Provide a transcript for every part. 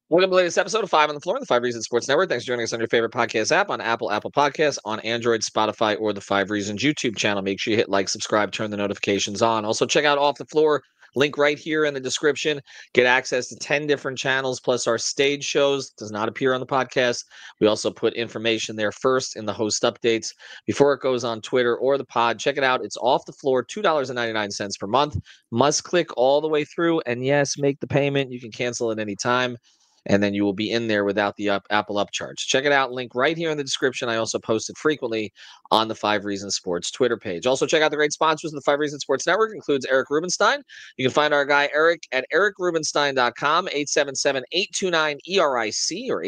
Welcome to the latest episode of Five on the Floor, the Five Reasons Sports Network. Thanks for joining us on your favorite podcast app on Apple Podcasts, on Android, Spotify, or the Five Reasons YouTube channel. Make sure you hit like, subscribe, turn the notifications on. Also, check out Off the Floor, link right here in the description. Get access to 10 different channels, plus our stage shows. Does not appear on the podcast. We also put information there first in the host updates before it goes on Twitter or the pod. Check it out. It's Off the Floor, $2.99 per month. Must click all the way through. And yes, make the payment. You can cancel at any time, and then you will be in there without the Apple upcharge. Check it out. Link right here in the description. I also post it frequently on the Five Reasons Sports Twitter page. Also, check out the great sponsors of the Five Reasons Sports Network. Includes Eric Rubenstein. You can find our guy Eric at ericrubenstein.com, 877-829-ERIC or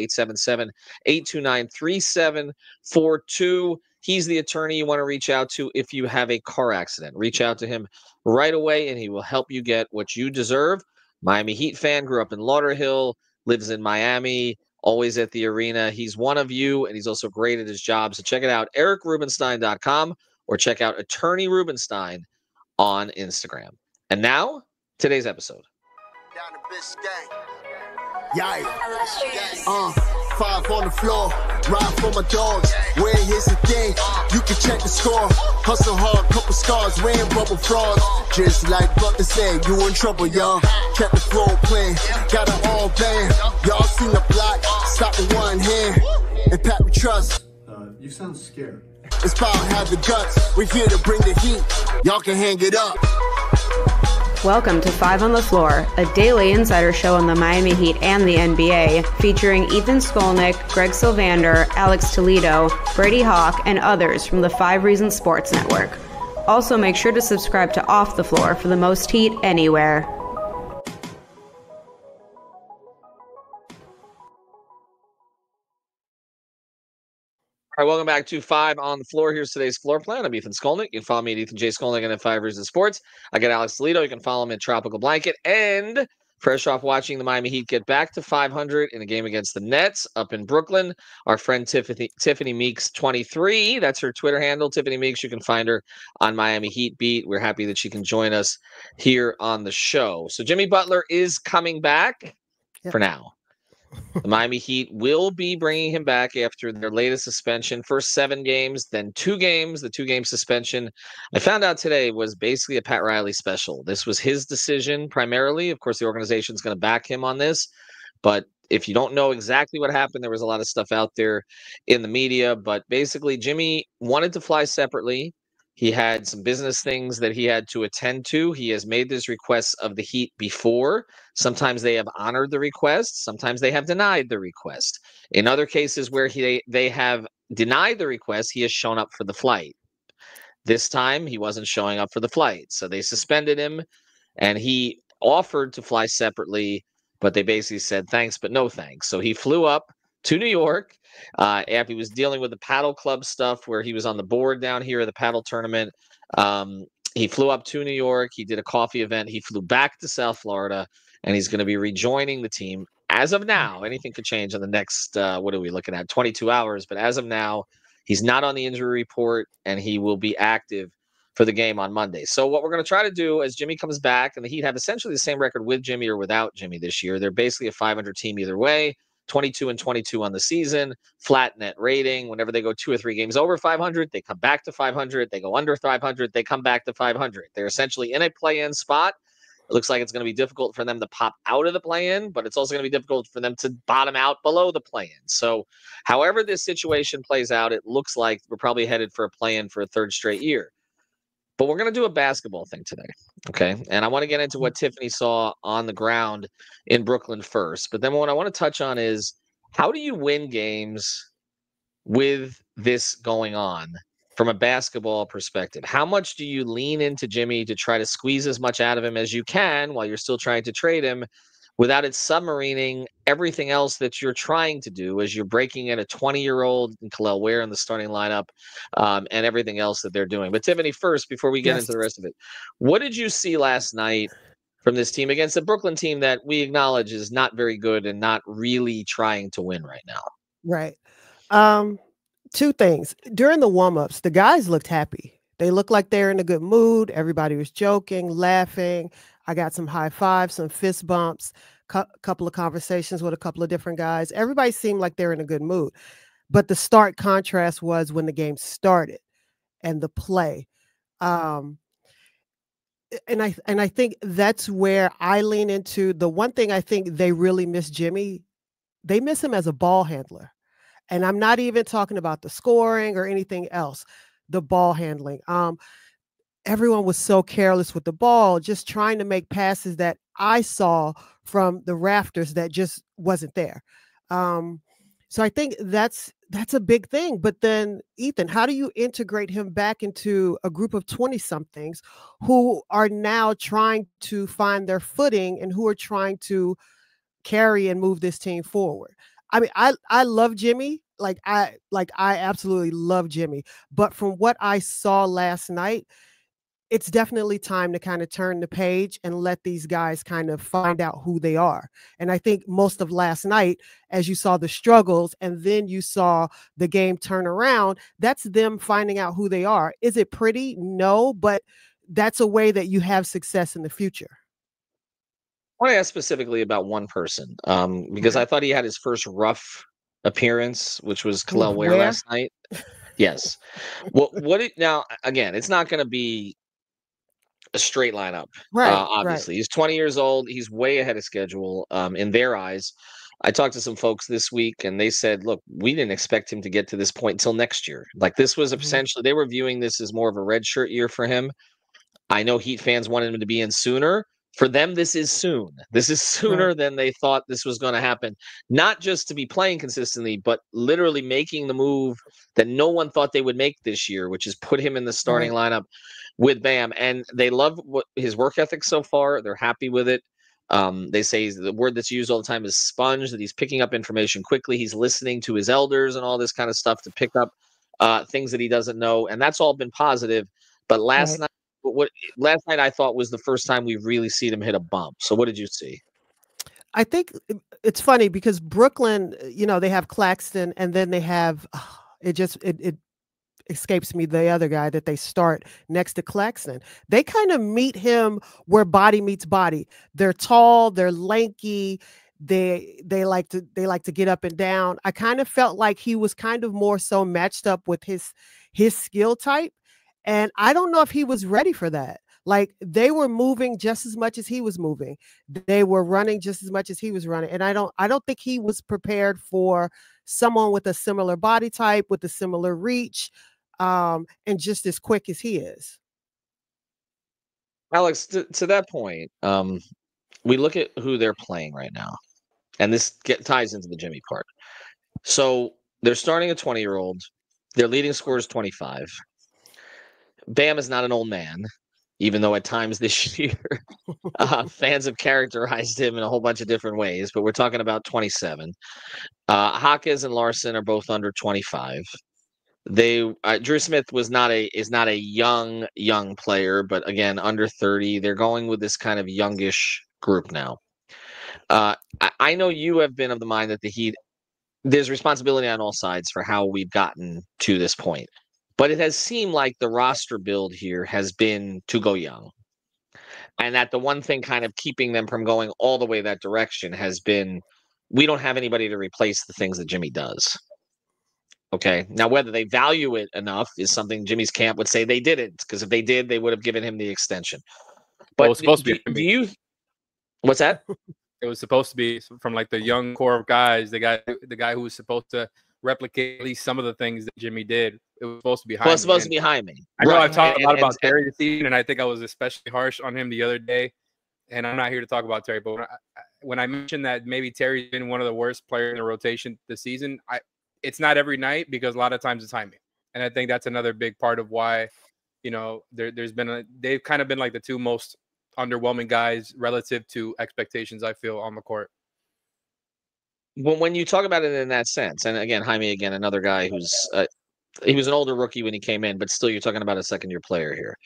877-829-3742. He's the attorney you want to reach out to if you have a car accident. Reach out to him right away, and he will help you get what you deserve. Miami Heat fan, grew up in Lauderhill, lives in Miami, always at the arena. He's one of you, and he's also great at his job. So check it out, ericrubenstein.com, or check out Attorney Rubenstein on Instagram. And now, today's episode. Down the Biscayne. Yikes. Five on the floor, ride for my dogs. Where here's the thing, you can check the score. Hustle hard, couple scars, wearing bubble frauds. Just like Butler said, you in trouble, y'all. Kept the flow playing, got it all banned. Y'all seen the block, stop with one hand. And Pat we trust. You sound scared. It's power, have the guts. We're here to bring the heat. Y'all can hang it up. Welcome to Five on the Floor, a daily insider show on the Miami Heat and the NBA, featuring Ethan Skolnick, Greg Sylvander, Alex Toledo, Brady Hawk, and others from the Five Reasons Sports Network. Also, make sure to subscribe to Off the Floor for the most heat anywhere. All right, welcome back to Five on the Floor. Here's today's floor plan. I'm Ethan Skolnick. You can follow me at Ethan J. Skolnick and at Five Reasons Sports. I got Alex Toledo. You can follow him at Tropical Blanket. And fresh off watching the Miami Heat get back to 500 in a game against the Nets up in Brooklyn, our friend Tiffany Meeks 23. That's her Twitter handle, Tiffany Meeks. You can find her on Miami Heat Beat. We're happy that she can join us here on the show. So Jimmy Butler is coming back for now. The Miami Heat will be bringing him back after their latest suspension. First 7 games, then 2 games. The 2-game suspension, I found out today, was basically a Pat Riley special. This was his decision primarily. Of course, the organization is going to back him on this. But if you don't know exactly what happened, there was a lot of stuff out there in the media. But basically, Jimmy wanted to fly separately. He had some business things that he had to attend to. He has made this request of the Heat before. Sometimes they have honored the request. Sometimes they have denied the request. In other cases where they have denied the request, he has shown up for the flight. This time, he wasn't showing up for the flight. So they suspended him, and he offered to fly separately, but they basically said thanks, but no thanks. So he flew up to New York after he was dealing with the paddle club stuff where he was on the board down here at the paddle tournament. He flew up to New York. He did a coffee event. He flew back to South Florida, and he's going to be rejoining the team. As of now, anything could change in the next, what are we looking at, 22 hours. But as of now, he's not on the injury report, and he will be active for the game on Monday. So what we're going to try to do as Jimmy comes back, and the Heat have essentially the same record with Jimmy or without Jimmy this year. They're basically a 500 team either way. 22-22 on the season, flat net rating. Whenever they go 2 or 3 games over 500, they come back to 500. They go under 500, they come back to 500. They're essentially in a play-in spot. It looks like it's going to be difficult for them to pop out of the play-in, but it's also going to be difficult for them to bottom out below the play-in. So however this situation plays out, it looks like we're probably headed for a play-in for a 3rd straight year. But we're going to do a basketball thing today, okay? And I want to get into what Tiffany saw on the ground in Brooklyn first. But then what I want to touch on is, how do you win games with this going on from a basketball perspective? How much do you lean into Jimmy to try to squeeze as much out of him as you can while you're still trying to trade him without it submarining everything else that you're trying to do as you're breaking in a 20-year-old Khalil Ware in the starting lineup and everything else that they're doing? But Tiffany, first, before we get into the rest of it, what did you see last night from this team against a Brooklyn team that we acknowledge is not very good and not really trying to win right now? Right. 2 things. During the warm-ups, the guys looked happy. They looked like they're in a good mood. Everybody was joking, laughing. I got some high fives, some fist bumps. couple of conversations with a couple of different guys. Everybody seemed like they're in a good mood. But the stark contrast was when the game started and the play. Um, and I think that's where I lean into the one thing I think they really miss Jimmy. They miss him as a ball handler. And I'm not even talking about the scoring or anything else, the ball handling. Everyone was so careless with the ball, just trying to make passes that I saw from the rafters that just wasn't there. So I think that's a big thing. But then, Ethan, how do you integrate him back into a group of 20-somethings who are now trying to find their footing and who are trying to carry and move this team forward? I mean, I love Jimmy. I absolutely love Jimmy. But from what I saw last night, it's definitely time to kind of turn the page and let these guys kind of find out who they are. And I think most of last night, as you saw the struggles and then you saw the game turn around, that's them finding out who they are. Is it pretty? No, but that's a way that you have success in the future. I want to ask specifically about one person because Okay. I thought he had his first rough appearance, which was Kel'el Ware Where? last night. Yes. Now, again, it's not going to be a straight lineup. Right. Obviously, he's 20 years old. He's way ahead of schedule in their eyes. I talked to some folks this week, and they said, "Look, we didn't expect him to get to this point until next year. Like this was essentially they were viewing this as more of a redshirt year for him. I know Heat fans wanted him to be in sooner. For them, this is soon. This is sooner Right. than they thought this was going to happen. Not just to be playing consistently, but literally making the move that no one thought they would make this year, which is put him in the starting Right. lineup with Bam. And they love his work ethic so far. They're happy with it. They say the word that's used all the time is sponge, that he's picking up information quickly. He's listening to his elders and all this kind of stuff to pick up things that he doesn't know. And that's all been positive. But Right. last night I thought was the first time we've really seen him hit a bump. So what did you see? I think it's funny because Brooklyn, they have Claxton and then they have it escapes me the other guy that they start next to Claxton. They kind of meet him where body meets body. They're tall, they're lanky, they like to get up and down. I kind of felt like he was kind of more so matched up with his skill type. And I don't know if he was ready for that. Like they were moving just as much as he was moving. They were running just as much as he was running. And I don't think he was prepared for someone with a similar body type, with a similar reach, and just as quick as he is. Alex, to that point, we look at who they're playing right now, and this ties into the Jimmy part. So they're starting a 20-year-old. Their leading scorer is 25. Bam is not an old man, even though at times this year fans have characterized him in a whole bunch of different ways, but we're talking about 27. Hawkins and Larson are both under 25. Drew Smith is not a young player, but again under 30. They're going with this kind of youngish group now. I know you have been of the mind that the Heat, there's responsibility on all sides for how we've gotten to this point, but it has seemed like the roster build here has been to go young, and that the one thing kind of keeping them from going all the way that direction has been we don't have anybody to replace the things that Jimmy does. Okay. Now, whether they value it enough is something Jimmy's camp would say they didn't, because if they did, they would have given him the extension. But Well, it's supposed to be. do you? What's that? It was supposed to be from like the young core of guys. The guy who was supposed to replicate at least some of the things that Jimmy did. It was supposed to be Jaime. Well, it's supposed to be Jaime. I know Right. I've talked a lot about and Terry this season, and I think I was especially harsh on him the other day. And I'm not here to talk about Terry, but when I mentioned that maybe Terry's been one of the worst players in the rotation this season, it's not every night because a lot of times it's Jaime. And I think that's another big part of why, they've kind of been like the two most underwhelming guys relative to expectations, I feel, on the court. when you talk about it in that sense, and again, Jaime, another guy who's he was an older rookie when he came in, but still you're talking about a second-year player here.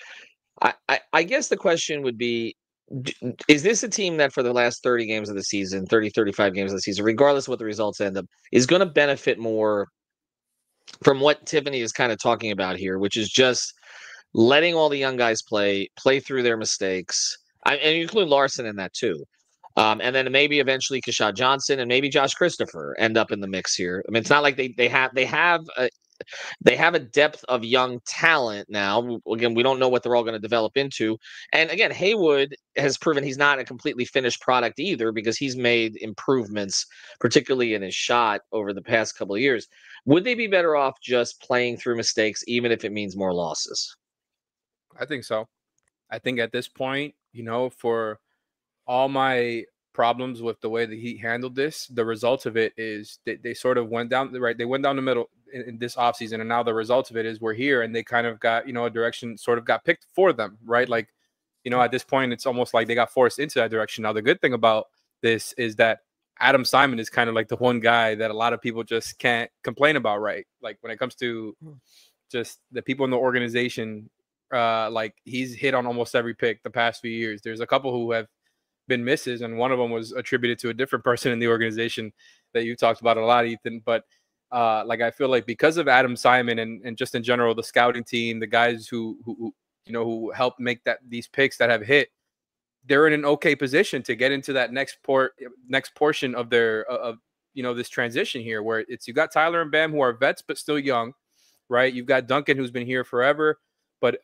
I guess the question would be, is this a team that for the last 30 games of the season, 30, 35 games of the season, regardless of what the results end up, is going to benefit more from what Tiffany is kind of talking about here, which is just letting all the young guys play through their mistakes, and you include Larson in that too. And then maybe eventually Keshad Johnson and maybe Josh Christopher end up in the mix here. I mean, it's not like they have a depth of young talent now. Again, we don't know what they're all going to develop into. And again, Haywood has proven he's not a completely finished product either, because he's made improvements, particularly in his shot over the past couple of years. Would they be better off just playing through mistakes, even if it means more losses? I think so. I think at this point, for all my problems with the way the Heat handled this, the result of it is they sort of went down they went down the middle in this offseason, and now the result of it is we're here, and they kind of got a direction sort of got picked for them, right? Like, at this point it's almost like they got forced into that direction. Now the good thing about this is that Adam Simon is kind of like the one guy that a lot of people just can't complain about, right? Like when it comes to just the people in the organization, like he's hit on almost every pick the past few years. There's a couple who have been misses, and one of them was attributed to a different person in the organization that you talked about a lot, Ethan. But like I feel like because of Adam Simon and just in general the scouting team, the guys who helped make these picks that have hit, they're in an okay position to get into that next portion of their this transition here, where you got Tyler and Bam who are vets but still young, right? You've got Duncan who's been here forever, but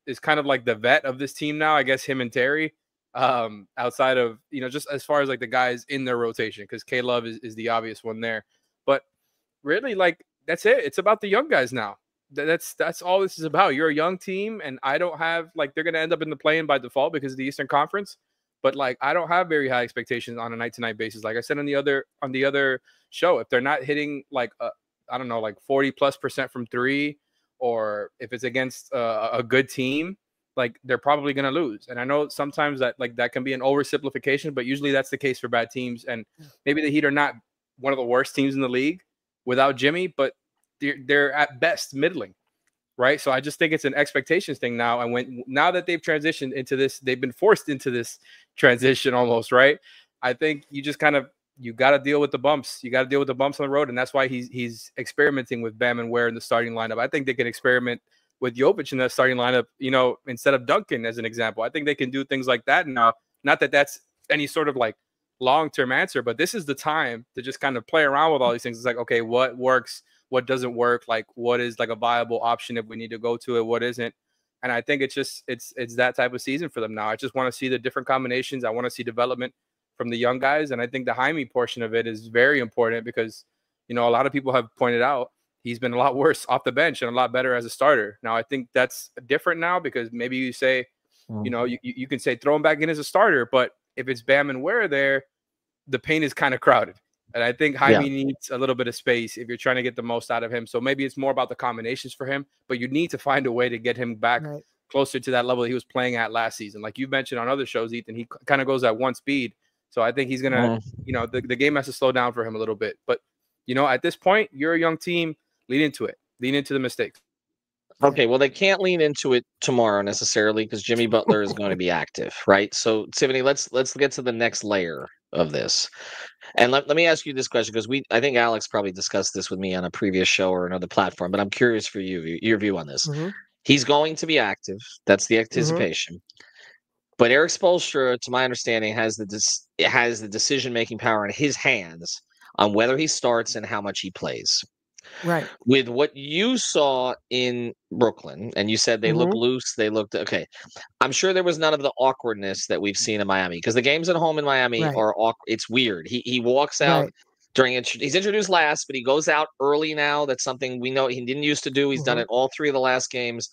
is kind of like the vet of this team now, I guess, him and Terry. Outside of just as far as like the guys in their rotation, because K-Love is the obvious one there, but really like that's it. It's about the young guys now. That's all this is about. You're a young team, and I don't have like they're gonna end up in the play-in by default because of the Eastern Conference, but like I don't have very high expectations on a night-to-night basis. Like I said on the other show, if they're not hitting like I don't know, like 40+% from three, or if it's against a good team, like they're probably going to lose. And I know sometimes that can be an oversimplification, but usually that's the case for bad teams. And maybe the Heat are not one of the worst teams in the league without Jimmy, but they're at best middling, right? So I just think it's an expectations thing now. And now that they've transitioned into this, they've been forced into this transition almost, right? I think you just you got to deal with the bumps. You got to deal with the bumps on the road. And that's why he's experimenting with Bam and Ware in the starting lineup. I think they can experiment with Jovic in the starting lineup, instead of Duncan as an example. I think they can do things like that now. Not that that's any sort of like long-term answer, but this is the time to just kind of play around with all these things. It's like, okay, what works? What doesn't work? Like what is like a viable option if we need to go to it? What isn't? And I think it's that type of season for them now. I just want to see the different combinations. I want to see development from the young guys. And I think the Jaime portion of it is very important because, a lot of people have pointed out he's been a lot worse off the bench and a lot better as a starter. Now, I think that's different now because maybe you say, you can say throw him back in as a starter, but if it's Bam and Ware there, the paint is kind of crowded. And I think Jaime needs a little bit of space if you're trying to get the most out of him. So maybe it's more about the combinations for him, but you need to find a way to get him back closer to that level he was playing at last season. Like you mentioned on other shows, Ethan, he kind of goes at one speed. So I think he's going to, the game has to slow down for him a little bit. But, at this point, you're a young team. Lean into it. Lean into the mistakes. Okay, well, they can't lean into it tomorrow necessarily because Jimmy Butler is going to be active, right? So, Tiffany, let's get to the next layer of this. And let me ask you this question because I think Alex probably discussed this with me on a previous show or another platform, but I'm curious for your view on this. He's going to be active. That's the anticipation. But Eric Spoelstra, to my understanding, has the decision-making power in his hands on whether he starts and how much he plays. Right. With what you saw in Brooklyn, and you said they look loose, they looked okay. I'm sure there was none of the awkwardness that we've seen in Miami because the games at home in Miami are awkward. It's weird. He walks out he's introduced last, but he goes out early now. That's something we know he didn't used to do. He's done it all three of the last games.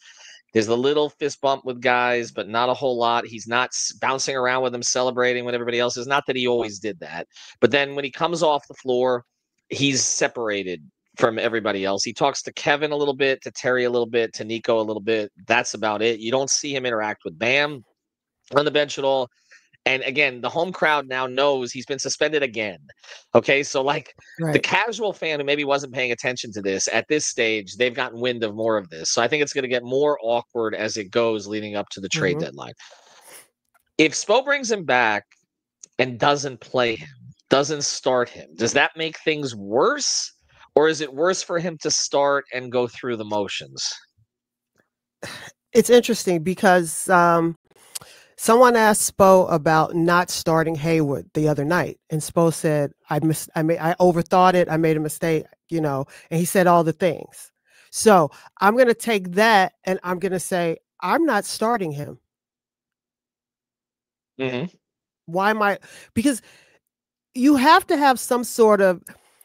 There's a little fist bump with guys, but not a whole lot. He's not bouncing around with them, celebrating with everybody else. It's not that he always did that. But then when he comes off the floor, he's separated from everybody else. He talks to Kevin a little bit, to Terry a little bit, to Nico a little bit. That's about it. You don't see him interact with Bam on the bench at all. And again, the home crowd now knows he's been suspended again. Okay, so the casual fan who maybe wasn't paying attention to this, at this stage, they've gotten wind of more of this. So I think it's going to get more awkward as it goes leading up to the trade deadline. If Spo brings him back and doesn't play him, doesn't start him, does that make things worse? Or is it worse for him to start and go through the motions? It's interesting because Someone asked Spo about not starting Haywood the other night, and Spo said, I overthought it. I made a mistake, and he said all the things. So I'm going to take that and I'm going to say, I'm not starting him. Mm-hmm. Why am I? Because you have to have some sort of,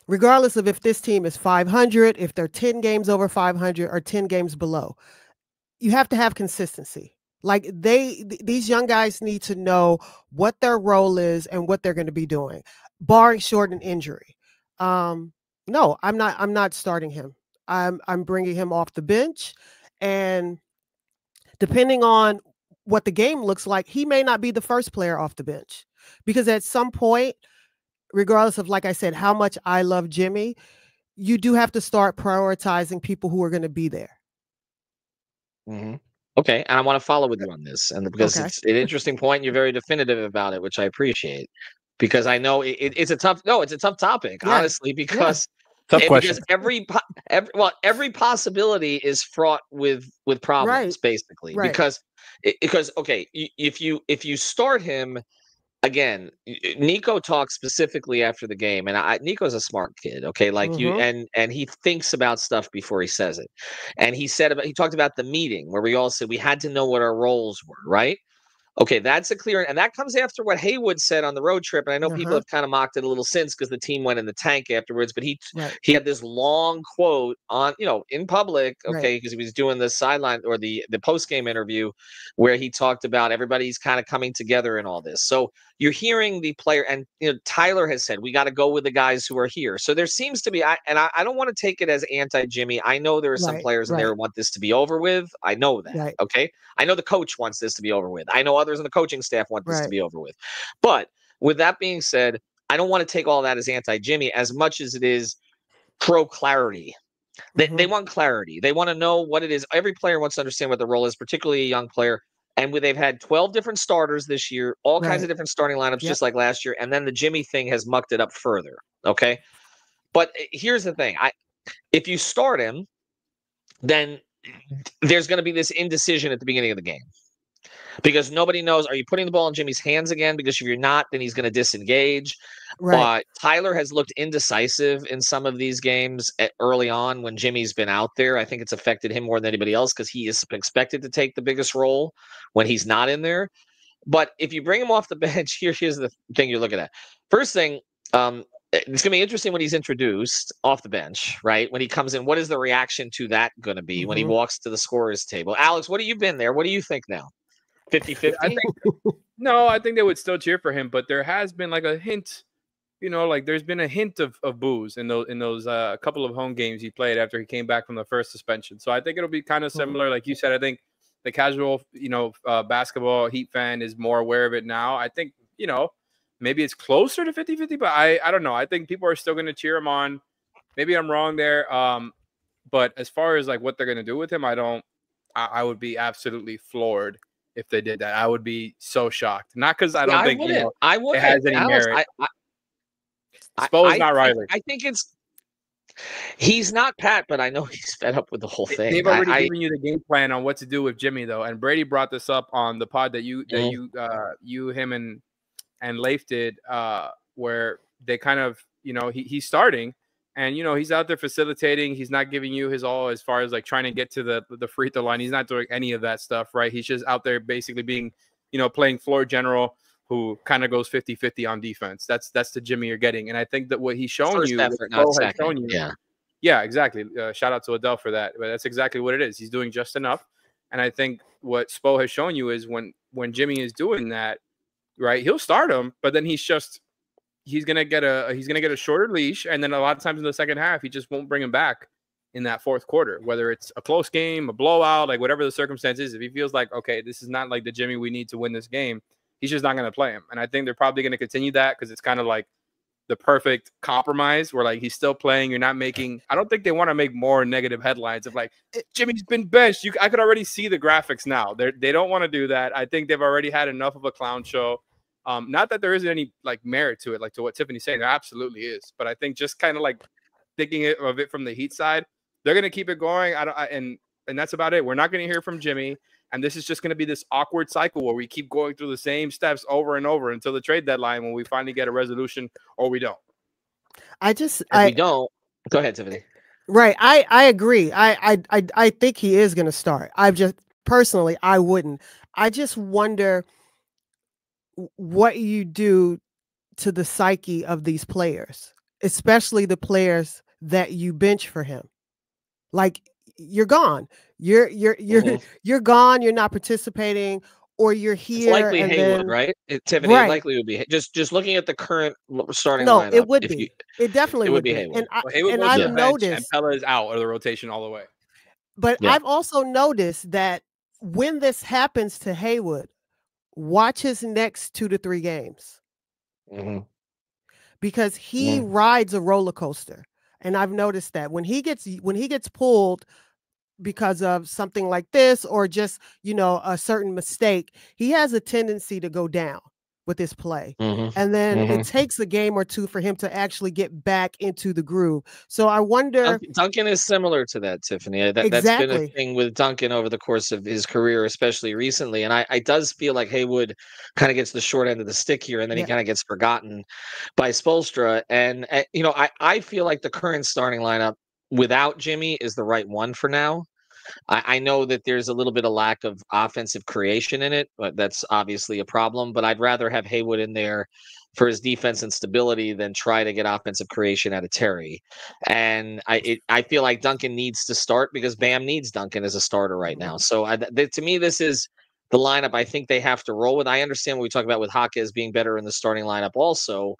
regardless of if this team is 500, if they're 10 games over 500 or 10 games below, you have to have consistency. Like these young guys need to know what their role is and what they're going to be doing, barring short an injury. No, I'm not starting him. I'm bringing him off the bench, and depending on what the game looks like, he may not be the first player off the bench, because at some point, regardless of, like I said, how much I love Jimmy, you do have to start prioritizing people who are going to be there. Mm-hmm. Okay, and I want to follow with you on this, and because Okay. it's an interesting point, and you're very definitive about it, which I appreciate, because I know it's a tough topic, Yeah. honestly, because Tough question. because every possibility is fraught with problems, Right. basically, Right. because okay, if you start him. Again, Nico talks specifically after the game, and Nico's a smart kid, okay? Like you, Mhm. and he thinks about stuff before he says it. And he talked about the meeting where we all said we had to know what our roles were, right? Okay, that's a clear, and that comes after what Haywood said on the road trip. And I know people Uh-huh. have kind of mocked it a little since because the team went in the tank afterwards. But Right. he had this long quote on, in public, Right. okay, because he was doing the sideline or the post game interview where he talked about everybody's kind of coming together and all this. So you're hearing the player, and Tyler has said we got to go with the guys who are here. So there seems to be, I don't want to take it as anti-Jimmy. I know there are some Right. players in there Right. who want this to be over with. I know that. Right. Okay. I know the coach wants this to be over with. I know others in the coaching staff want this to Right. be over with. But with that being said, I don't want to take all that as anti-Jimmy as much as it is pro clarity. They want clarity. They want to know what it is. Every player wants to understand what the role is, particularly a young player. And they've had 12 different starters this year, all kinds of Right. different starting lineups, Yep. just like last year. And then the Jimmy thing has mucked it up further. Okay. But here's the thing. If you start him, then there's going to be this indecision at the beginning of the game. Because nobody knows, are you putting the ball in Jimmy's hands again? Because if you're not, then he's going to disengage. Right. Tyler has looked indecisive in some of these games early on when Jimmy's been out there. I think it's affected him more than anybody else because he is expected to take the biggest role when he's not in there. But if you bring him off the bench, here's the thing you're looking at. First thing, it's going to be interesting when he's introduced off the bench, right? When he comes in, what is the reaction to that going to be when he walks to the scorer's table? Alex, what have you been there? What do you think now? 50-50? I think they would still cheer for him, but there has been like a hint, like there's been a hint of booze in those couple of home games he played after he came back from the first suspension. So I think it'll be kind of similar. Like you said, I think the casual, basketball Heat fan is more aware of it now. I think, maybe it's closer to 50-50, but I don't know. I think people are still going to cheer him on. Maybe I'm wrong there. But as far as like what they're going to do with him, I would be absolutely floored if they did that. I would be so shocked. Not because I don't think I would it has any Alex, merit. Spo is not Riley. I think he's not Pat, but I know he's fed up with the whole thing. They've already given you the game plan on what to do with Jimmy, though. And Brady brought this up on the pod that you him and Leif did, where they kind of, he's starting. And, he's out there facilitating. He's not giving you his all as far as like trying to get to the free throw line. He's not doing any of that stuff, right? He's just out there basically being, playing floor general who kind of goes 50-50 on defense. That's the Jimmy you're getting. And I think that what he's shown First you, effort, not second. Yeah, exactly. Shout out to Adele for that. But that's exactly what it is. He's doing just enough. And I think what Spo has shown you is when Jimmy is doing that, right, he'll start him, but then he's gonna get a shorter leash, and then a lot of times in the second half, he just won't bring him back in that fourth quarter, whether it's a close game, a blowout, like whatever the circumstance is. If he feels like, okay, this is not like the Jimmy we need to win this game, he's just not going to play him. And I think they're probably going to continue that because it's kind of like the perfect compromise where like he's still playing. You're not making. I don't think they want to make more negative headlines of like Jimmy's been benched. I could already see the graphics now. They don't want to do that. I think they've already had enough of a clown show. Not that there isn't any like merit to it, like to what Tiffany's saying. There absolutely is, but I think just kind of like thinking of it from the Heat side, they're gonna keep it going. And that's about it. We're not gonna hear from Jimmy, And this is just going to be this awkward cycle where we keep going through the same steps over and over until the trade deadline when we finally get a resolution, or we don't. If we don't, go ahead, Tiffany. Right. I agree. I think he is going to start. Personally, I wouldn't. I just wonder what you do to the psyche of these players, especially the players that you bench for him. Like, you're gone. You're gone. You're not participating, or you're here. It's likely and Haywood, then, right? Tiffany, right. it likely would be just looking at the current starting No, lineup. it would be. It definitely would be. Haywood. And I've noticed, and Pella is out of the rotation all the way. But I've also noticed that when this happens to Haywood, watch his next 2 to 3 games. Because he rides a roller coaster. And I've noticed that when he gets pulled because of something like this, or just, a certain mistake, he has a tendency to go down with his play. And then it takes a game or two for him to actually get back into the groove. So I wonder. Duncan is similar to that, Tiffany. That's been a thing with Duncan over the course of his career, especially recently. And I does feel like Haywood kind of gets the short end of the stick here, and then he kind of gets forgotten by Spoelstra. And, I feel like the current starting lineup without Jimmy is the right one for now. I know that there's a little bit of lack of offensive creation in it, but that's obviously a problem. But I'd rather have Haywood in there for his defense and stability than try to get offensive creation out of Terry. And I feel like Duncan needs to start because Bam needs Duncan as a starter right now. So to me, this is the lineup I think they have to roll with. I understand what we talk about with Jaquez being better in the starting lineup also.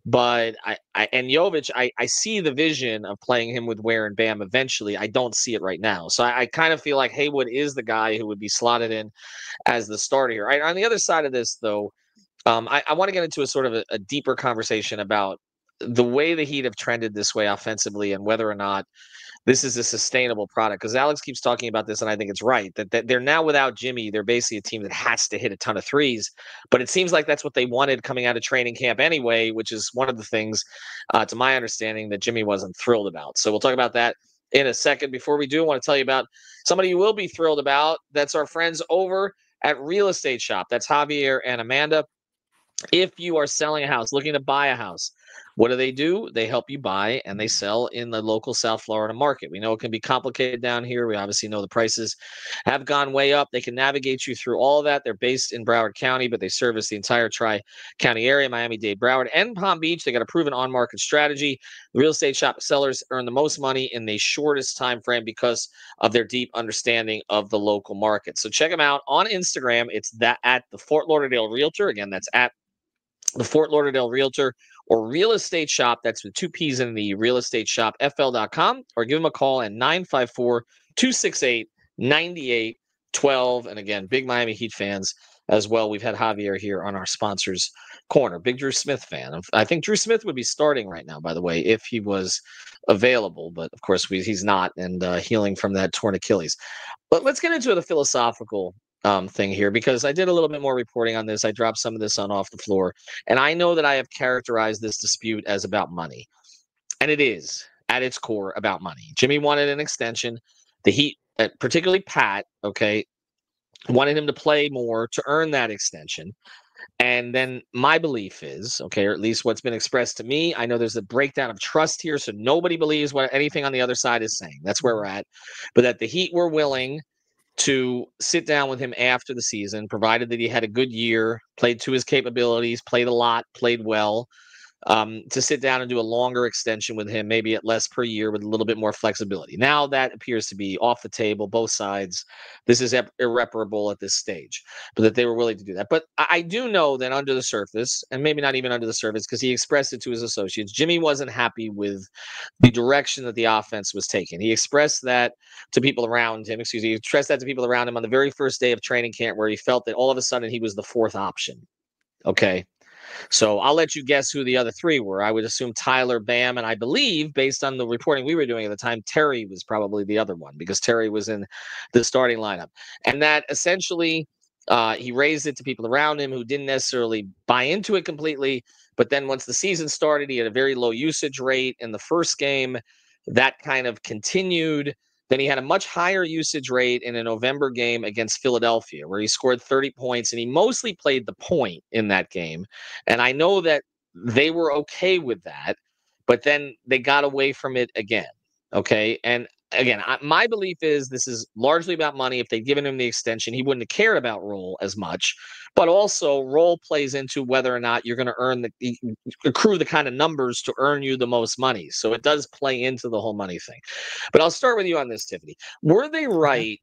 But and Jovic, I see the vision of playing him with Ware and Bam eventually. I don't see it right now. So I kind of feel like Haywood is the guy who would be slotted in as the starter here. On the other side of this, though, I want to get into a sort of a deeper conversation about the way the Heat have trended this way offensively and whether or not this is a sustainable product. Because Alex keeps talking about this, and I think it's right, that they're now without Jimmy. They're basically a team that has to hit a ton of threes. But it seems like that's what they wanted coming out of training camp anyway, which is one of the things, to my understanding, that Jimmy wasn't thrilled about. So we'll talk about that in a second. Before we do, I want to tell you about somebody you will be thrilled about. That's our friends over at Real Estate Shop. That's Javier and Amanda. If you are selling a house, looking to buy a house, what do? They help you buy and they sell in the local South Florida market. We know it can be complicated down here. We obviously know the prices have gone way up. They can navigate you through all of that. They're based in Broward County, but they service the entire Tri-County area, Miami-Dade, Broward, and Palm Beach. They got a proven on-market strategy. The Real Estate Shop sellers earn the most money in the shortest time frame because of their deep understanding of the local market. So check them out on Instagram. It's at the Fort Lauderdale Realtor. Again, that's at the Fort Lauderdale Realtor, or Real Estate Shop. That's with 2 P's in the Real Estate Shop, FL.com, or give them a call at 954-268-9812. And again, big Miami Heat fans as well. We've had Javier here on our sponsors corner. Big Drew Smith fan. I think Drew Smith would be starting right now, by the way, if he was available. But of course, he's not, and healing from that torn Achilles. But let's get into the philosophical thing here, because I did a little bit more reporting on this. I dropped some of this on Off the Floor, and I know that I have characterized this dispute as about money, and it is at its core about money. Jimmy wanted an extension. The Heat, particularly Pat, wanted him to play more to earn that extension. And then my belief is, or at least what's been expressed to me, I know there's a breakdown of trust here, so nobody believes what anything on the other side is saying. That's where we're at. But that the Heat were willing to sit down with him after the season, provided that he had a good year, played to his capabilities, played a lot, played well, to sit down and do a longer extension with him, maybe at less per year with a little bit more flexibility. Now that appears to be off the table, both sides. This is irreparable at this stage, but that they were willing to do that. But I do know that under the surface, and maybe not even under the surface, because he expressed it to his associates, Jimmy wasn't happy with the direction that the offense was taking. He expressed that to people around him, he expressed that to people around him on the very first day of training camp, where he felt that all of a sudden he was the fourth option. Okay. So I'll let you guess who the other three were. I would assume Tyler, Bam, and I believe, based on the reporting we were doing at the time, Terry was probably the other one, because Terry was in the starting lineup. And that essentially he raised it to people around him who didn't necessarily buy into it completely. But then once the season started, he had a very low usage rate in the first game. That kind of continued. Then he had a much higher usage rate in a November game against Philadelphia, where he scored 30 points, and he mostly played the point in that game. And I know that they were okay with that, but then they got away from it again. Okay. And again, my belief is this is largely about money. If they'd given him the extension, he wouldn't have cared about role as much. But also, role plays into whether or not you're going to earn accrue the kind of numbers to earn you the most money. So it does play into the whole money thing. But I'll start with you on this, Tiffany. Were they right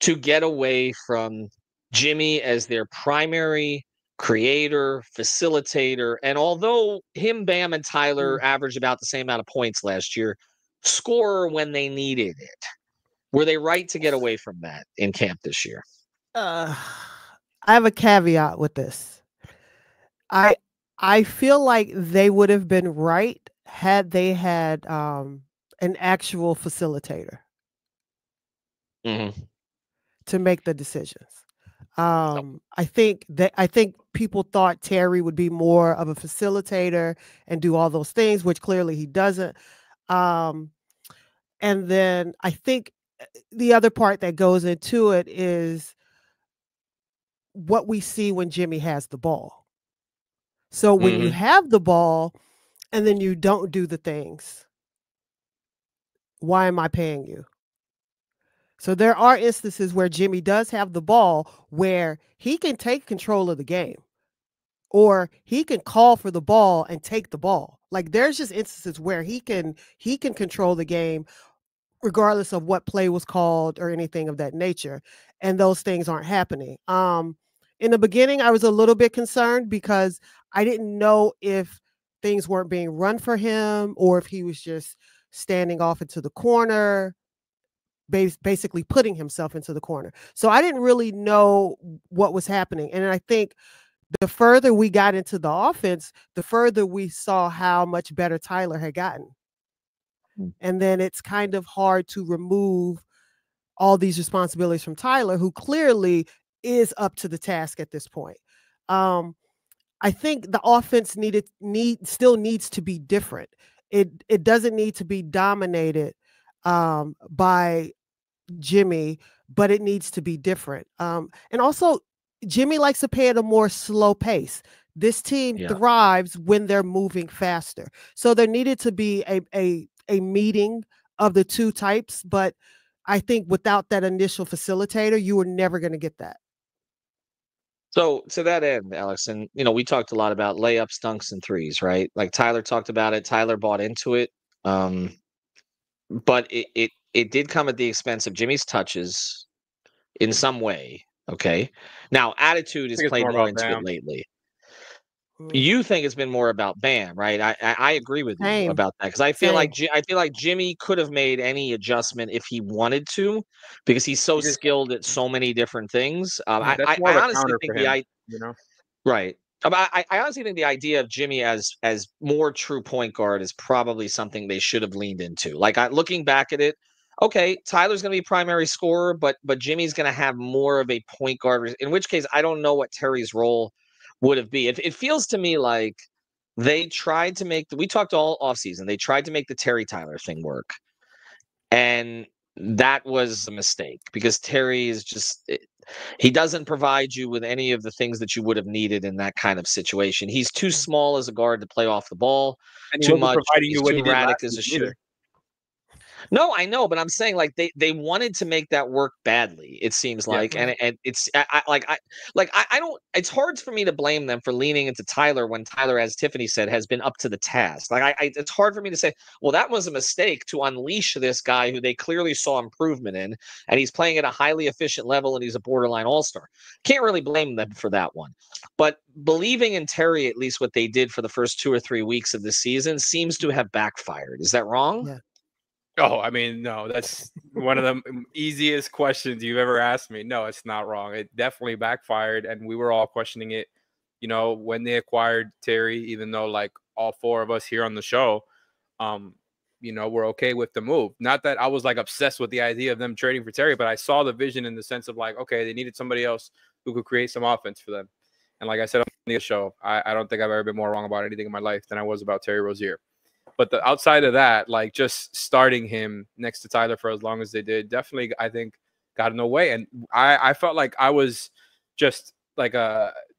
to get away from Jimmy as their primary creator, facilitator? And although him, Bam, and Tyler averaged about the same amount of points last year, scorer when they needed it, were they right to get away from that in camp this year? I have a caveat with this. I feel like they would have been right had they had an actual facilitator to make the decisions. I think people thought Terry would be more of a facilitator and do all those things, which clearly he doesn't. And then I think the other part that goes into it is what we see when Jimmy has the ball. So when you have the ball and then you don't do the things, why am I paying you? So there are instances where Jimmy does have the ball where he can take control of the game, or he can call for the ball and take the ball. Like there's just instances where he can control the game regardless of what play was called or anything of that nature. And those things aren't happening. In the beginning, I was a little bit concerned because I didn't know if things weren't being run for him or if he was just standing off into the corner, basically putting himself into the corner. So I didn't really know what was happening. And I think the further we got into the offense, the further we saw how much better Tyler had gotten. And then it's kind of hard to remove all these responsibilities from Tyler, who clearly is up to the task at this point. I think the offense still needs to be different. It doesn't need to be dominated by Jimmy, but it needs to be different. And also, Jimmy likes to play at a more slow pace. This team thrives when they're moving faster. So there needed to be a meeting of the two types, but I think without that initial facilitator, you were never going to get that. So to that end, Alex, and we talked a lot about layups, dunks, and threes, right? Like Tyler talked about it. Tyler bought into it, but it did come at the expense of Jimmy's touches in some way. Okay, now attitude has played more into it lately. You think it's been more about Bam, right? I agree with you about that because I feel like Jimmy could have made any adjustment if he wanted to, because he's so skilled at so many different things. I honestly think right. I honestly think the idea of Jimmy as more true point guard is probably something they should have leaned into. Like looking back at it, okay, Tyler's going to be primary scorer, but Jimmy's going to have more of a point guard. In which case, I don't know what Terry's role would have been. It feels to me like they tried to make we talked all offseason. They tried to make the Terry Tyler thing work, and that was a mistake because Terry is just he doesn't provide you with any of the things that you would have needed in that kind of situation. He's too small as a guard to play off the ball, and too much. He's too erratic as a shooter. No, I know, but I'm saying like they wanted to make that work badly. It seems like, and it's I don't. It's hard for me to blame them for leaning into Tyler when Tyler, as Tiffany said, has been up to the task. Like it's hard for me to say, well, that was a mistake to unleash this guy who they clearly saw improvement in, and he's playing at a highly efficient level, and he's a borderline all-star. Can't really blame them for that one. But believing in Terry, at least what they did for the first 2 or 3 weeks of the season, seems to have backfired. Is that wrong? Yeah. Oh, I mean, no, that's one of the easiest questions you've ever asked me. No, it's not wrong. It definitely backfired, and we were all questioning it, when they acquired Terry, even though like all 4 of us here on the show, we're okay with the move. Not that I was like obsessed with the idea of them trading for Terry, but I saw the vision in the sense of like, okay, they needed somebody else who could create some offense for them. And like I said on the show, I don't think I've ever been more wrong about anything in my life than I was about Terry Rozier. But the outside of that, like just starting him next to Tyler for as long as they did, definitely I think got in the way. And I felt like I was just like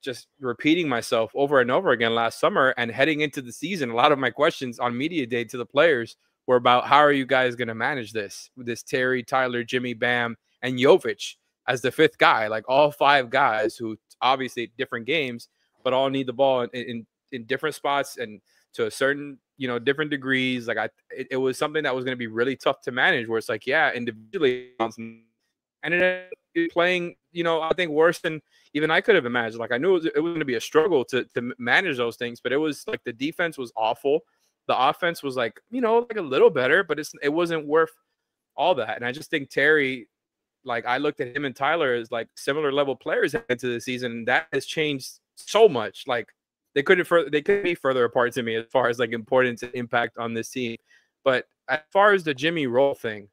just repeating myself over and over again last summer and heading into the season. A lot of my questions on media day to the players were about how are you guys going to manage this Terry, Tyler, Jimmy, Bam, and Jovic as the fifth guy, like all five guys who obviously different games, but all need the ball in different spots and to a certain, different degrees. Like it was something that was going to be really tough to manage where it's like, yeah, individually, and it ended up playing, I think worse than even I could have imagined. Like I knew it was going to be a struggle to manage those things, but it was like the defense was awful. The offense was like, like a little better, but it wasn't worth all that. And I just think Terry, like I looked at him and Tyler as like similar level players into the season, and that has changed so much. Like they couldn't be further apart to me as far as like importance and impact on this team. But as far as the Jimmy role thing,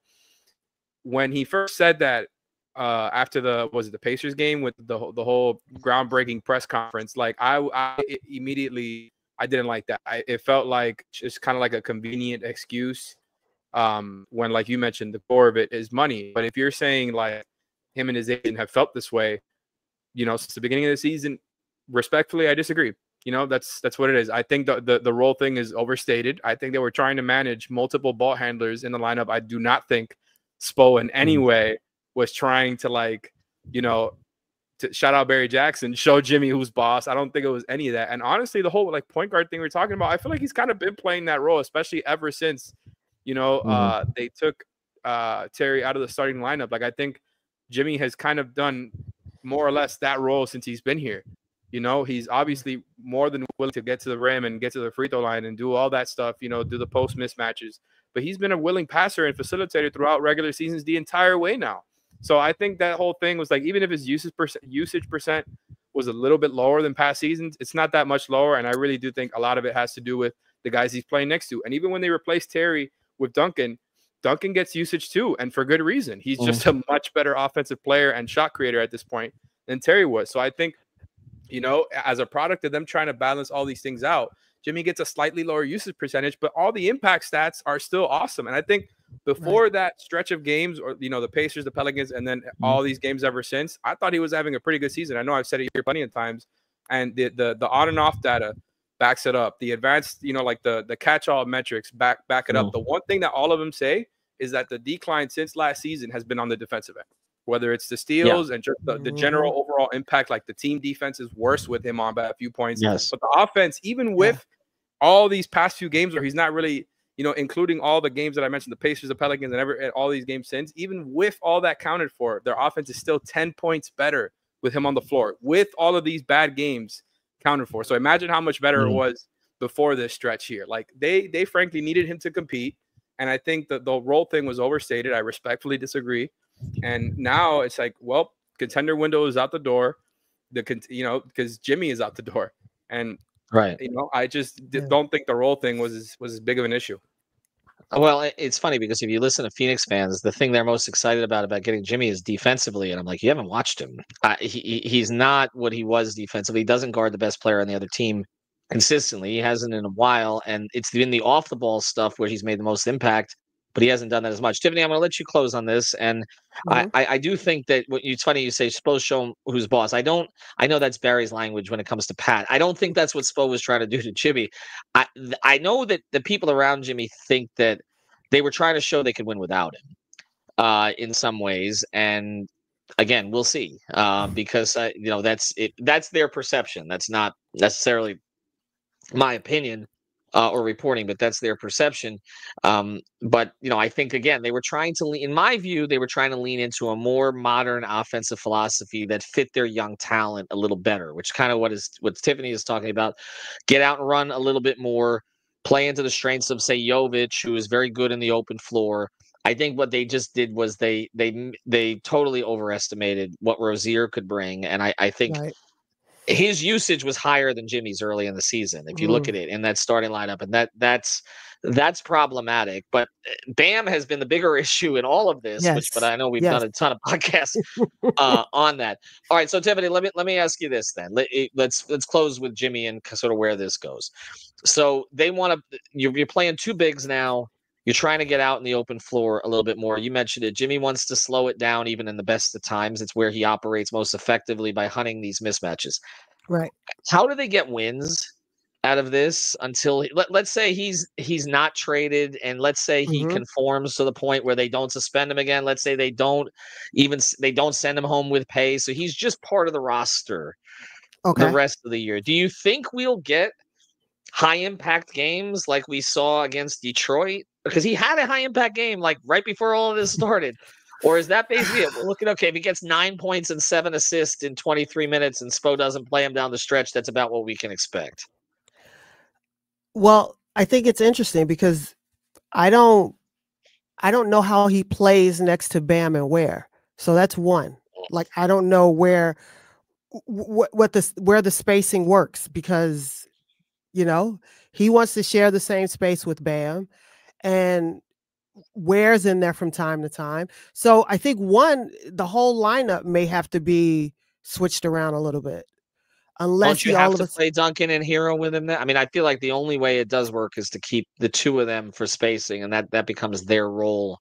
when he first said that after the Pacers game with the whole groundbreaking press conference, like I immediately I didn't like that. It felt like just kind of like a convenient excuse. When, like you mentioned, the core of it is money. But if you're saying like him and his agent have felt this way, since the beginning of the season, respectfully, I disagree. That's what it is. I think the role thing is overstated. I think they were trying to manage multiple ball handlers in the lineup. I do not think Spo in any way was trying to like, to shout out Barry Jackson, show Jimmy who's boss. I don't think it was any of that. And honestly, the whole like point guard thing we're talking about, I feel like he's kind of been playing that role, especially ever since they took Terry out of the starting lineup. Like I think Jimmy has kind of done more or less that role since he's been here. He's obviously more than willing to get to the rim and get to the free throw line and do all that stuff, do the post mismatches. But he's been a willing passer and facilitator throughout regular seasons the entire way now. So I think that whole thing was like, even if his usage percent was a little bit lower than past seasons, it's not that much lower. And I really do think a lot of it has to do with the guys he's playing next to. And even when they replaced Terry with Duncan gets usage too, and for good reason. He's just a much better offensive player and shot creator at this point than Terry was. So I think, as a product of them trying to balance all these things out, Jimmy gets a slightly lower usage percentage, but all the impact stats are still awesome. And I think before that stretch of games, or the Pacers, the Pelicans, and then all these games ever since, I thought he was having a pretty good season. I know I've said it here plenty of times, and the on and off data backs it up. The advanced, like the catch-all metrics back it up. The one thing that all of them say is that the decline since last season has been on the defensive end, whether it's the steals and just the general overall impact. Like the team defense is worse with him on by a few points. Yes. But the offense, even with all these past few games where he's not really, including all the games that I mentioned, the Pacers, the Pelicans, and all these games since, even with all that counted for, their offense is still 10 points better with him on the floor, with all of these bad games counted for. So imagine how much better it was before this stretch here. Like they frankly needed him to compete. And I think that the role thing was overstated. I respectfully disagree. And now it's like, well, contender window is out the door. Because Jimmy is out the door. And right. I just don't think the role thing was as big of an issue. Well, it's funny because if you listen to Phoenix fans, the thing they're most excited about getting Jimmy is defensively. And I'm like, you haven't watched him. He's not what he was defensively. He doesn't guard the best player on the other team consistently. He hasn't in a while. And it's been the off the ball stuff where he's made the most impact, but he hasn't done that as much. Tiffany, I'm going to let you close on this. And I do think that it's funny you say Spo show him who's boss. I know that's Barry's language when it comes to Pat. I don't think that's what Spo was trying to do to Jimmy. I know that the people around Jimmy think that they were trying to show they could win without him in some ways. And again, we'll see because that's it. That's their perception. That's not necessarily my opinion or reporting, but that's their perception. But I think again they were trying to in my view, they were trying to lean into a more modern offensive philosophy that fit their young talent a little better, which kind of what Tiffany is talking about. Get out and run a little bit more, play into the strengths of say Jovic, who is very good in the open floor. I think what they just did was they totally overestimated what Rozier could bring, and I think. Right. his usage was higher than Jimmy's early in the season. If you look at it in that starting lineup, and that's problematic. But Bam has been the bigger issue in all of this. But I know we've done a ton of podcasts on that. All right, so Tiffany, let me ask you this then. Let's close with Jimmy and sort of where this goes. So they want to. You're playing two bigs now. You're trying to get out in the open floor a little bit more. You mentioned it. Jimmy wants to slow it down even in the best of times. It's where he operates most effectively by hunting these mismatches. Right. How do they get wins out of this until let's say he's not traded, and let's say he conforms to the point where they don't suspend him again. Let's say they don't send him home with pay. So he's just part of the roster the rest of the year. Do you think we'll get high impact games like we saw against Detroit? Because he had a high impact game like right before all of this started. Or is that basically it? We're looking, okay, if he gets 9 points and 7 assists in 23 minutes and Spo doesn't play him down the stretch, that's about what we can expect. Well, I think it's interesting because I don't know how he plays next to Bam and where. So that's one. Like, I don't know where the spacing works because, you know, he wants to share the same space with Bam, and Ware's in there from time to time. So I think the whole lineup may have to be switched around a little bit. Unless don't you have to play Duncan and Hero with him? I mean, I feel like the only way it does work is to keep the two of them for spacing, and that becomes their role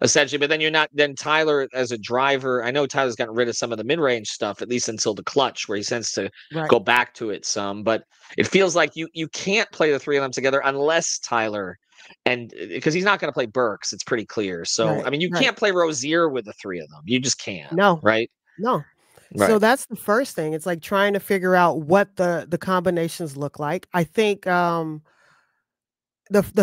essentially. But then you're not. Then Tyler as a driver. I know Tyler's gotten rid of some of the mid-range stuff, at least until the clutch, where he tends to go back to it some. But it feels like you can't play the three of them together unless Tyler, and because he's not going to play Burks, it's pretty clear. So I mean, you can't play Rozier with the three of them. You just can't. No. Right. No. Right. So that's the first thing. It's like trying to figure out what the combinations look like. I think the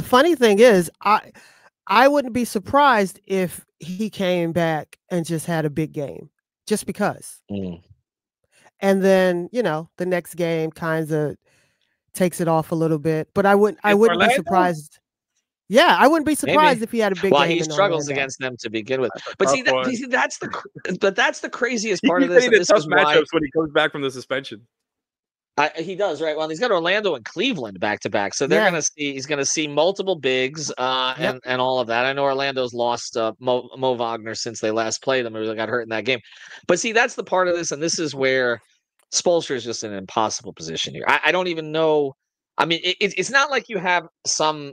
funny thing is I wouldn't be surprised if he came back and just had a big game just because. And then, you know, the next game kind of takes it off a little bit, but I wouldn't be surprised. Yeah, I wouldn't be surprised if he had a big game. Well, he struggles against them to begin with. But see, that's the craziest part of this. He tough matchups when he comes back from the suspension. He does, right? Well, he's got Orlando and Cleveland back to back, so he's gonna see multiple bigs and all of that. I know Orlando's lost Mo Wagner since they last played him. He really got hurt in that game. But see, that's the part of this, and this is where Spoelstra is just in an impossible position here. I don't even know. I mean, it's not like you have some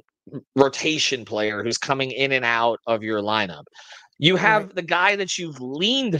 rotation player who's coming in and out of your lineup. You have the guy that you've leaned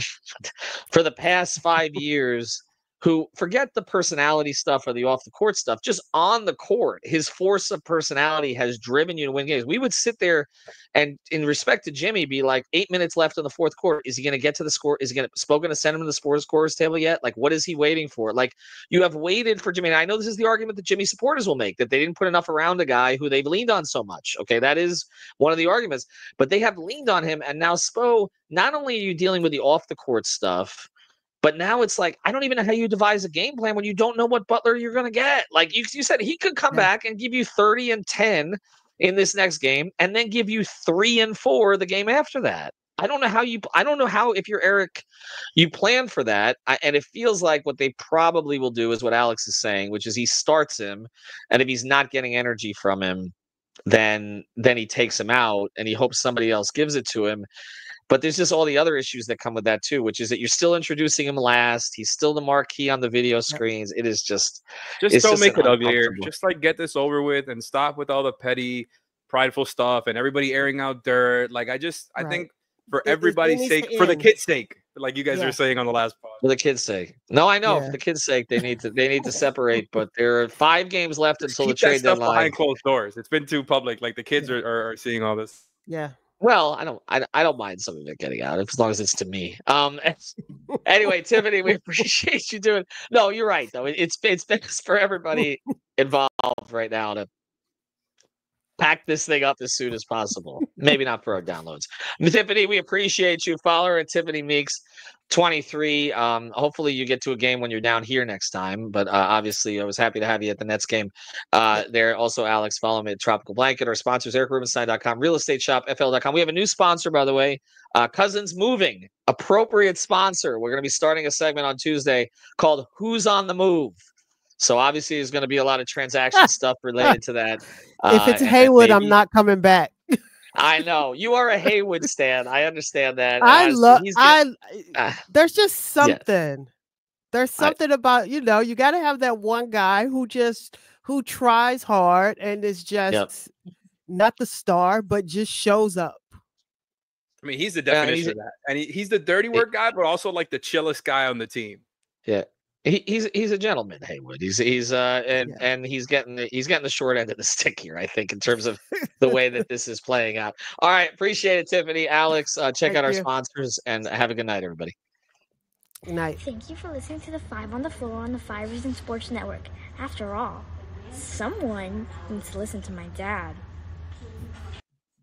for the past 5 years, who, forget the personality stuff or the off the court stuff, just on the court, his force of personality has driven you to win games. We would sit there and, in respect to Jimmy, be like, 8 minutes left in the fourth quarter. Is he going to get to the score? Is he going to send him to the scorer's table yet? Like, what is he waiting for? Like, you have waited for Jimmy. And I know this is the argument that Jimmy supporters will make, that they didn't put enough around a guy who they've leaned on so much. Okay, that is one of the arguments. But they have leaned on him. And now Spo, not only are you dealing with the off the court stuff, but now it's like, I don't even know how you devise a game plan when you don't know what Butler you're going to get. Like you said, he could come back and give you 30 and 10 in this next game and then give you 3 and 4 the game after that. I don't know how, if you're Eric, you plan for that. And it feels like what they probably will do is what Alex is saying, which is he starts him. And if he's not getting energy from him, then he takes him out and he hopes somebody else gives it to him. But there's just all the other issues that come with that too, which is that you're still introducing him last. He's still the marquee on the video screens. It is just don't make it uglier. Just like get this over with and stop with all the petty, prideful stuff and everybody airing out dirt. Like I think for everybody's sake, for the kids' sake, like you guys are saying on the last pod. For the kids' sake. No, I know. For the kids' sake, they need to separate. But there are 5 games left until the trade deadline. Behind closed doors. It's been too public. Like the kids are seeing all this. Yeah. Well, I don't mind some of it getting out as long as it's to me. Anyway, Tiffany, we appreciate you doing. No, you're right though. It's best for everybody involved right now to pack this thing up as soon as possible. Maybe not for our downloads. Tiffany, we appreciate you. Follow her at Tiffany Meeks 23. Hopefully you get to a game when you're down here next time. But obviously, I was happy to have you at the Nets game. There also, Alex, follow me at Tropical Blanket. Our sponsors, EricRubenstein.com, Real Estate Shop, FL.com. We have a new sponsor, by the way. Cousins Moving, appropriate sponsor. We're going to be starting a segment on Tuesday called Who's on the Move. So obviously, there's going to be a lot of transaction stuff related to that. If it's Haywood, I'm not coming back. I know you are a Haywood stan. I understand that. There's just something. Yeah. There's something about, you got to have that one guy who tries hard and is just not the star, but just shows up. I mean, he's the definition of that. And he's the dirty work guy, but also like the chillest guy on the team. Yeah. He's a gentleman, Haywood. He's getting the short end of the stick here, I think, in terms of the way that this is playing out. All right, appreciate it, Tiffany. Alex, check out our sponsors and have a good night, everybody. Good night. Thank you for listening to the Five on the Floor on the 5 Reason Sports Network. After all, someone needs to listen to my dad.